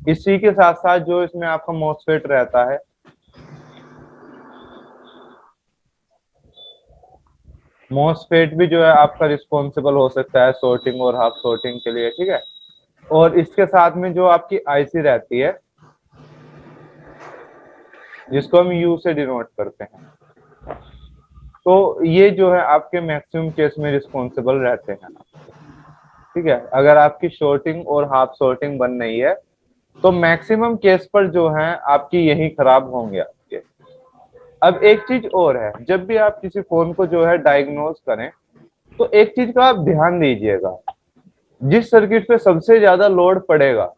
इसी के साथ साथ जो इसमें आपका मॉसफेट रहता है, मॉसफेट भी जो है आपका रिस्पॉन्सिबल हो सकता है सॉर्टिंग और हाफ सॉर्टिंग के लिए, ठीक है। और इसके साथ में जो आपकी आईसी रहती है, जिसको हम यू से डिनोट करते हैं, तो ये जो है आपके मैक्सिमम केस में रिस्पॉन्सिबल रहते हैं, ठीक है। अगर आपकी शॉर्टिंग और हाफ शॉर्टिंग बन रही है तो मैक्सिमम केस पर जो है आपकी यही खराब होंगे आपके। अब एक चीज और है, जब भी आप किसी फोन को जो है डायग्नोज करें, तो एक चीज का आप ध्यान दीजिएगा, जिस सर्किट पे सबसे ज्यादा लोड पड़ेगा,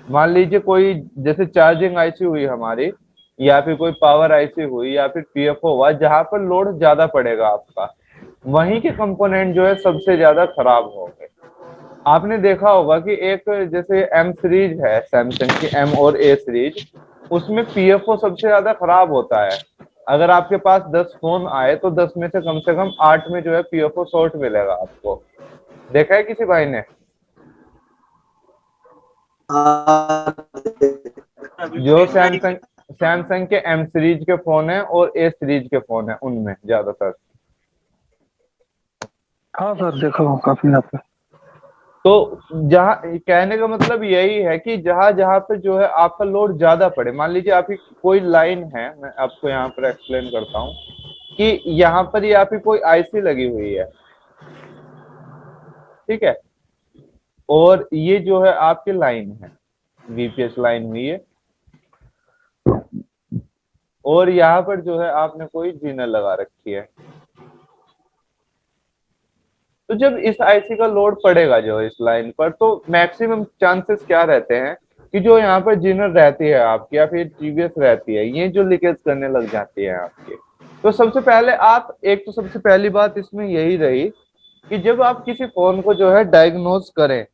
मान लीजिए कोई जैसे चार्जिंग आईसी हुई हमारी, या फिर कोई पावर आईसी हुई, या फिर पीएफओ हुआ, जहां पर लोड ज्यादा पड़ेगा आपका, वहीं के कंपोनेंट जो है सबसे ज्यादा खराब होंगे। आपने देखा होगा कि एक जैसे एम सीरीज है सैमसंग की, एम और ए सीरीज, उसमें पीएफओ सबसे ज्यादा खराब होता है। अगर आपके पास 10 फोन आए तो 10 में से कम 8 में जो है पीएफओ शॉर्ट मिलेगा आपको। देखा है किसी भाई ने? हाँ, जो सैमसंग सैमसंग के एम सीरीज के फोन है और ए सीरीज के फोन है, उनमें ज्यादातर। हाँ सर, देखा हूँ काफी यहाँ पे। तो जहाँ कहने का मतलब यही है कि जहां जहां पे जो है आपका लोड ज्यादा पड़े, मान लीजिए आपकी कोई लाइन है, मैं आपको यहाँ पर एक्सप्लेन करता हूँ कि यहाँ पर ये आपकी कोई आईसी लगी हुई है, ठीक है, और ये जो है आपकी लाइन है, वीपीएस लाइन हुई है, और यहाँ पर जो है आपने कोई जीनर लगा रखी है। तो जब इस आईसी का लोड पड़ेगा जो इस लाइन पर, तो मैक्सिमम चांसेस क्या रहते हैं कि जो यहाँ पर जीनर रहती है आपकी, या फिर टीवीएस रहती है, ये जो लीकेज करने लग जाती है आपकी। तो सबसे पहले आप एक, तो सबसे पहली बात इसमें यही रही कि जब आप किसी फोन को जो है डायग्नोज करें,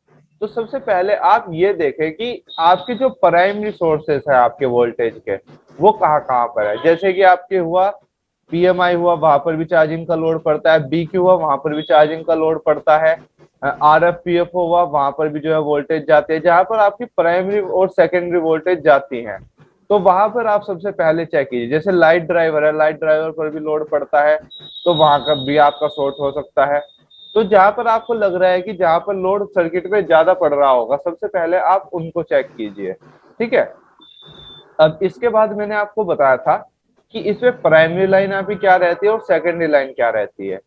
तो सबसे पहले आप ये देखें कि आपके जो प्राइमरी सोर्सेस है आपके वोल्टेज के, वो कहाँ कहाँ पर है। जैसे कि आपके हुआ पीएमआई हुआ, वहां पर भी चार्जिंग का लोड पड़ता है, बीक्यू हुआ, वहां पर भी चार्जिंग का लोड पड़ता है, आरएफ हुआ, वहां पर भी जो है वोल्टेज जाती है, जहां पर आपकी प्राइमरी और सेकेंडरी वोल्टेज जाती है। तो वहां पर आप सबसे पहले चेक कीजिए। जैसे लाइट ड्राइवर है, लाइट ड्राइवर पर भी लोड पड़ता है, तो वहां का भी आपका शॉर्ट हो सकता है। तो जहां पर आपको लग रहा है कि जहां पर लोड सर्किट पे ज्यादा पड़ रहा होगा, सबसे पहले आप उनको चेक कीजिए, ठीक है। अब इसके बाद मैंने आपको बताया था कि इसमें प्राइमरी लाइन आपकी क्या रहती है और सेकेंडरी लाइन क्या रहती है।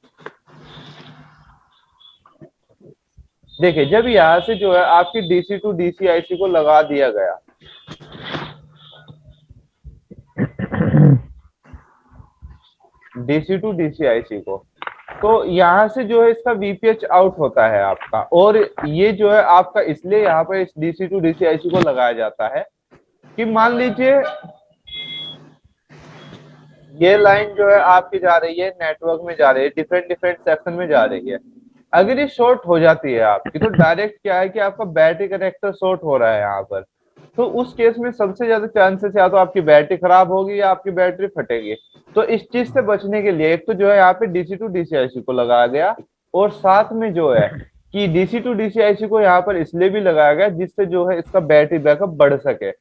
देखिए, जब यहाँ से जो है आपकी डीसी टू डीसी आईसी को लगा दिया गया, डीसी टू डीसी आईसी को, तो यहाँ से जो है इसका वीपीएच आउट होता है आपका, और ये जो है आपका इसलिए यहाँ पर इस डीसी टू डीसी आईसी को लगाया जाता है कि मान लीजिए ये लाइन जो है आपकी जा रही है, नेटवर्क में जा रही है, डिफरेंट डिफरेंट सेक्शन में जा रही है। अगर ये शॉर्ट हो जाती है आपकी, तो डायरेक्ट क्या है कि आपका बैटरी कनेक्टर शॉर्ट हो रहा है यहाँ पर, तो उस केस में सबसे ज्यादा चांसेस या तो आपकी बैटरी खराब होगी या आपकी बैटरी फटेगी। तो इस चीज से बचने के लिए एक तो जो है यहाँ पे डीसी टू डीसी आईसी को लगाया गया, और साथ में जो है कि डीसी टू डीसी आईसी को यहाँ पर इसलिए भी लगाया गया जिससे जो है इसका बैटरी बैकअप बढ़ सके।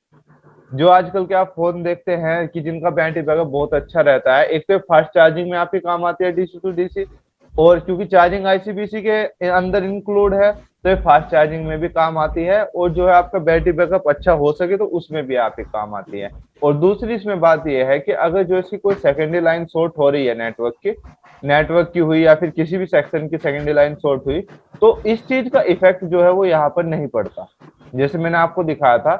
जो आजकल के आप फोन देखते हैं कि जिनका बैटरी बैकअप बहुत अच्छा रहता है, एक तो फास्ट चार्जिंग में आपके काम आती है डीसी टू डीसी, और क्योंकि चार्जिंग आईसीबीसी के अंदर इंक्लूड है, तो ये फास्ट चार्जिंग में भी काम आती है, और जो है आपका बैटरी बैकअप अच्छा हो सके तो उसमें भी आपके काम आती है। और दूसरी इसमें बात यह है कि अगर जो इसकी कोई सेकेंडरी लाइन शॉर्ट हो रही है नेटवर्क की हुई, या फिर किसी भी सेक्शन की सेकेंडरी लाइन शॉर्ट हुई, तो इस चीज का इफेक्ट जो है वो यहाँ पर नहीं पड़ता। जैसे मैंने आपको दिखाया था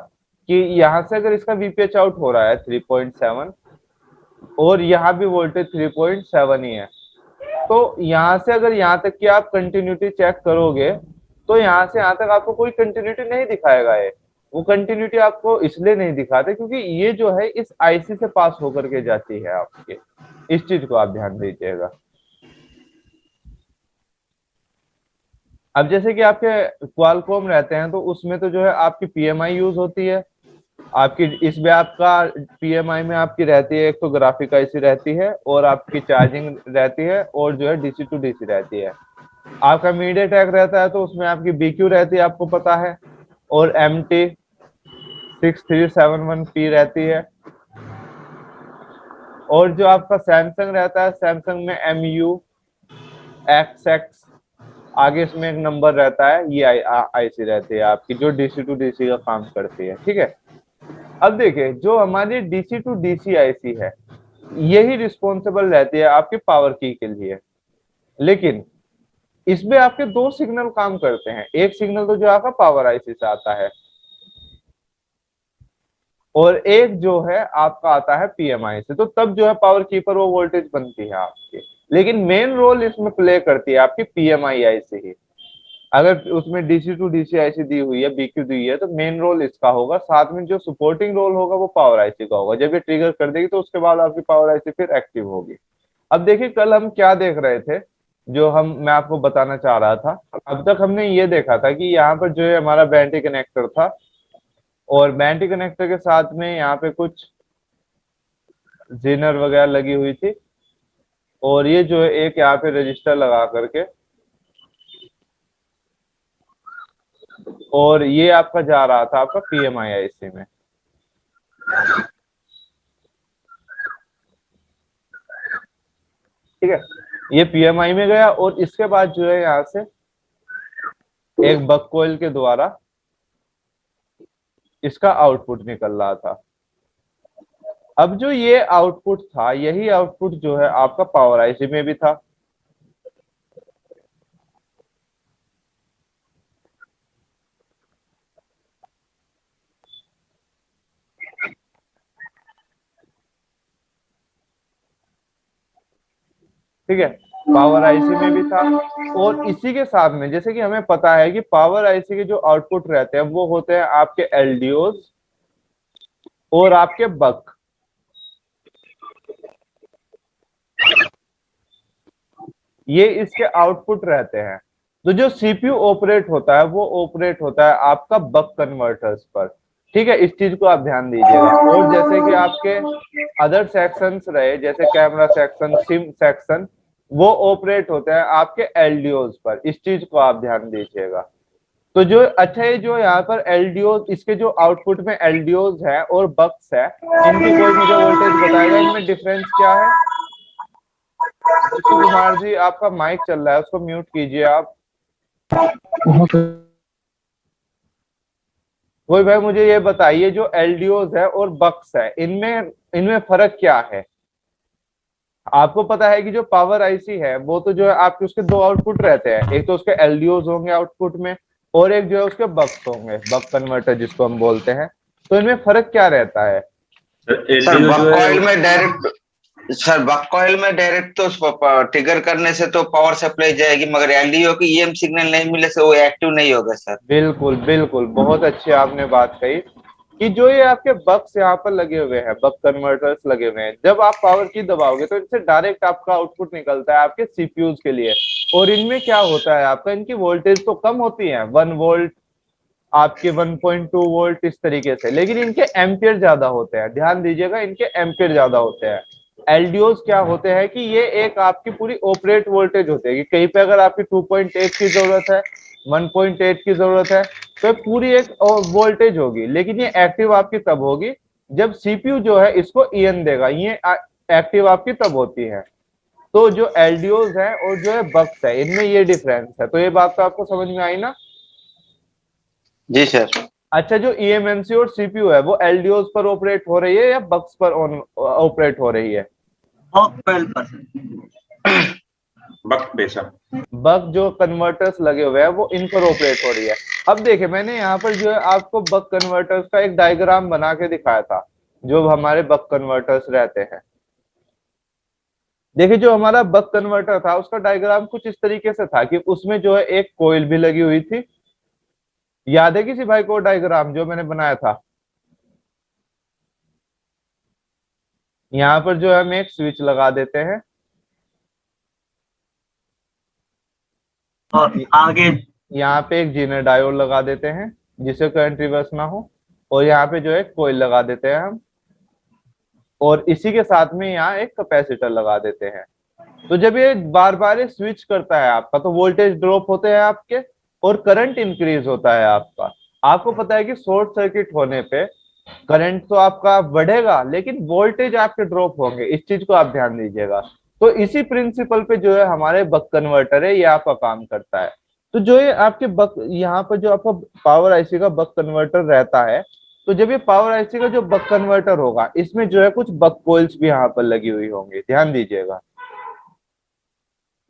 कि यहाँ से अगर इसका वीपीएच आउट हो रहा है 3.7, और यहाँ भी वोल्टेज 3.7 ही है, तो यहाँ से अगर यहाँ तक की आप कंटिन्यूटी चेक करोगे, तो यहाँ से यहाँ तक आपको कोई कंटिन्यूटी नहीं दिखाएगा ये। वो कंटिन्यूटी आपको इसलिए नहीं दिखाते क्योंकि ये जो है इस आईसी से पास होकर के जाती है आपके। इस चीज को आप ध्यान दीजिएगा। अब जैसे कि आपके क्वालकॉम रहते हैं, तो उसमें तो जो है आपकी पीएमआई यूज होती है आपकी, इसमें आपका पीएमआई में आपकी रहती है, एक तो ग्राफिक आईसी रहती है, और आपकी चार्जिंग रहती है, और जो है डीसी टू डीसी रहती है। आपका मीडिया टेक रहता है तो उसमें आपकी बीक्यू रहती है, आपको पता है, और एमटी, 6371P रहती है। और जो आपका सैमसंग रहता है, सैमसंग में MU XX, आगे इसमें एक नंबर रहता है, ये आईसी रहती है आपकी, जो डीसी टू डीसी का काम करती है। ठीक है, अब देखिए जो हमारी डीसी टू डीसी आईसी है, यही रिस्पॉन्सिबल रहती है आपकी पावर की के लिए। लेकिन इसमें आपके दो सिग्नल काम करते हैं। एक सिग्नल तो जो आपका पावर आईसी से आता है, और एक जो है आपका आता है पीएमआई से। तो तब जो है पावर की पर वो वोल्टेज बनती है आपकी। लेकिन मेन रोल इसमें प्ले करती है आपकी पीएमआई आईसी ही। अगर उसमें डीसी टू डीसी आईसी दी हुई है, बीक्यू दी हुई है, तो मेन रोल इसका होगा। साथ में जो सपोर्टिंग रोल होगा वो पावर आईसी का होगा। जब ये ट्रिगर कर देगी तो उसके बाद आपकी पावर आईसी फिर एक्टिव होगी। अब देखिए कल हम क्या देख रहे थे, जो मैं आपको बताना चाह रहा था। अब तक हमने ये देखा था कि यहाँ पर जो है हमारा बैंटी कनेक्टर था, और बैंटी कनेक्टर के साथ में यहाँ पे कुछ जीनर वगैरह लगी हुई थी, और ये जो है एक यहाँ पे रजिस्टर लगा करके, और ये आपका जा रहा था आपका पीएमआई आईसी में। ठीक है, ये पीएमआई में गया, और इसके बाद जो है यहाँ से एक बक कोयल के द्वारा इसका आउटपुट निकल रहा था। अब जो ये आउटपुट था, यही आउटपुट जो है आपका पावर आईसी में भी था। ठीक है, पावर आईसी में भी था। और इसी के साथ में, जैसे कि हमें पता है कि पावर आईसी के जो आउटपुट रहते हैं वो होते हैं आपके एलडीओज और आपके बक। ये इसके आउटपुट रहते हैं। तो जो सीपीयू ऑपरेट होता है वो ऑपरेट होता है आपका बक कन्वर्टर्स पर। ठीक है, इस चीज को आप ध्यान दीजिएगा। और जैसे कि आपके अदर सेक्शंस रहे, जैसे कैमरा सेक्शन, सिम सेक्शन, वो ऑपरेट होते हैं आपके एलडीओज पर। इस चीज को आप ध्यान दीजिएगा। तो जो अच्छा है, जो यहाँ पर एलडीओज, इसके जो आउटपुट में एलडीओज है और बक्स है, इनकी कोई मुझे वोल्टेज बताएगा, इनमें डिफरेंस क्या है? ऋषि कुमार जी, आपका माइक चल रहा है, उसको म्यूट कीजिए आप। कोई भाई मुझे ये बताइए, जो एलडीओज है और बक्स है, इनमें इनमें फर्क क्या है? आपको पता है कि जो पावर आईसी है वो तो जो है आपके उसके दो आउटपुट रहते हैं। एक तो उसके एलडीओज होंगे आउटपुट में, और एक जो है उसके बक्स होंगे, बक कन्वर्टर जिसको हम बोलते हैं। तो इनमें फर्क क्या रहता है? सर बक कॉइल में डायरेक्ट सर बक कॉइल में डायरेक्ट तो ट्रिगर करने से तो पावर सप्लाई जाएगी, मगर एलडीओ की ईएम सिग्नल नहीं मिले से वो एक्टिव नहीं होगा सर। बिल्कुल बिल्कुल, बहुत अच्छी आपने बात कही कि जो ये आपके बक्स यहाँ पर लगे हुए हैं, बक कन्वर्टर्स लगे हुए हैं, जब आप पावर की दबाओगे तो इनसे डायरेक्ट आपका आउटपुट निकलता है आपके सीपीयूज के लिए। और इनमें क्या होता है आपका, इनकी वोल्टेज तो कम होती है, 1 वोल्ट, आपके 1.2 वोल्ट, इस तरीके से। लेकिन इनके एम्पियर ज्यादा होते हैं। ध्यान दीजिएगा, इनके एम्पियर ज्यादा होते हैं। एलडीओज क्या होते हैं कि ये एक आपकी पूरी ऑपरेट वोल्टेज होती है, कि कहीं पे अगर आपकी 2.8 की जरूरत है, 1.8 की जरूरत है, तो पूरी एक वोल्टेज होगी। लेकिन ये एक्टिव आपकी तब होगी जब सीपीयू जो है इसको ईएन देगा। ये एक्टिव आपकी तब होती है। तो जो एलडीओज है और जो है बक्स है, इनमें ये डिफरेंस है। तो ये बात तो आपको समझ में आई ना? जी सर। अच्छा, जो ईएमएमसी और सीपीयू है वो एलडीओज पर ऑपरेट हो रही है या बक्स पर ऑपरेट हो रही है? बक बेशक बक जो कन्वर्टर्स लगे हुए हैं वो इन पर ऑपरेट हो रही है। अब देखिए, मैंने यहाँ पर जो है आपको बक कन्वर्टर्स का एक डायग्राम बना के दिखाया था, जो हमारे बक कन्वर्टर्स रहते हैं। देखिए, जो हमारा बक कन्वर्टर था उसका डायग्राम कुछ इस तरीके से था कि उसमें जो है एक कोयल भी लगी हुई थी। याद है किसी भाई को डायग्राम जो मैंने बनाया था? यहाँ पर जो है हम एक स्विच लगा देते हैं, और आगे यहाँ पे एक जीनर डायोड लगा देते हैं जिससे करंट रिवर्स ना हो, और यहाँ पे जो है कोयल लगा देते हैं हम, और इसी के साथ में यहाँ एक कैपेसिटर लगा देते हैं। तो जब ये बार बार स्विच करता है आपका, तो वोल्टेज ड्रॉप होते हैं आपके और करंट इंक्रीज होता है आपका। आपको पता है कि शॉर्ट सर्किट होने पे करंट तो आपका बढ़ेगा लेकिन वोल्टेज आपके ड्रॉप होंगे, इस चीज को आप ध्यान दीजिएगा। तो इसी प्रिंसिपल पे जो है हमारे बक कन्वर्टर है, ये आपका काम करता है। तो जो ये आपके बक, यहाँ पर जो आपका पावर आईसी का बक कन्वर्टर रहता है, तो जब ये पावर आईसी का जो बक कन्वर्टर होगा, इसमें जो है कुछ बक कॉइल्स भी यहाँ पर लगी हुई होंगी, ध्यान दीजिएगा।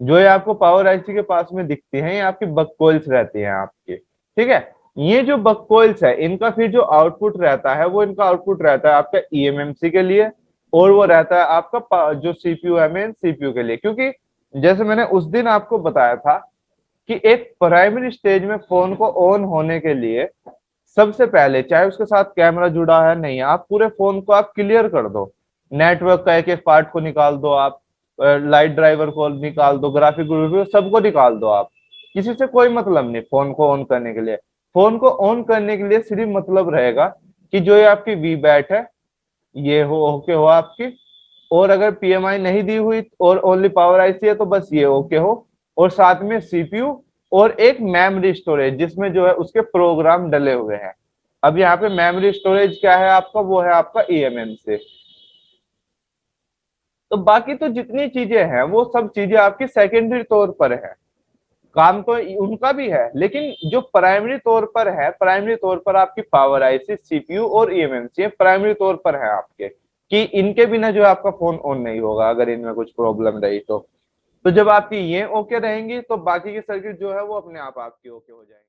जो ये आपको पावर आईसी के पास में दिखती हैं, ये आपकी बक कॉइल्स रहती हैं आपकी, ठीक है। ये जो बक कॉइल्स है, इनका फिर जो आउटपुट रहता है, वो इनका आउटपुट रहता है आपका ईएमएमसी के लिए, और वो रहता है आपका जो सीपीयू है मेन सीपीयू के लिए। क्योंकि जैसे मैंने उस दिन आपको बताया था कि एक प्राइमरी स्टेज में फोन को ऑन होने के लिए सबसे पहले, चाहे उसके साथ कैमरा जुड़ा है नहीं, आप पूरे फोन को आप क्लियर कर दो, नेटवर्क का एक एक पार्ट को निकाल दो आप, लाइट ड्राइवर को निकाल दो, ग्राफिक ग्रुप सबको निकाल दो आप। किसी से कोई मतलब नहीं फोन को ऑन करने के लिए। फोन को ऑन करने के लिए सिर्फ मतलब रहेगा कि जो ये आपकी वी बैट है, ये हो ओके हो आपकी, और अगर पीएमआई नहीं दी हुई और ओनली पावर आईसी है तो बस ये ओके हो, और साथ में सीपीयू और एक मेमोरी स्टोरेज जिसमें जो है उसके प्रोग्राम डले हुए हैं। अब यहाँ पे मेमोरी स्टोरेज क्या है आपका, वो है आपका ईएमएम से। तो बाकी तो जितनी चीजें हैं वो सब चीजें आपकी सेकेंडरी तौर पर है, काम तो उनका भी है, लेकिन जो प्राइमरी तौर पर है, प्राइमरी तौर पर आपकी पावर आईसी सीपीयू और ईएमएमसी ये प्राइमरी तौर पर है आपके, कि इनके बिना जो आपका फोन ऑन नहीं होगा अगर इनमें कुछ प्रॉब्लम रही तो। तो जब आपकी ये ओके रहेंगी तो बाकी की सर्किट जो है वो अपने आप आपकी ओके हो जाएंगी।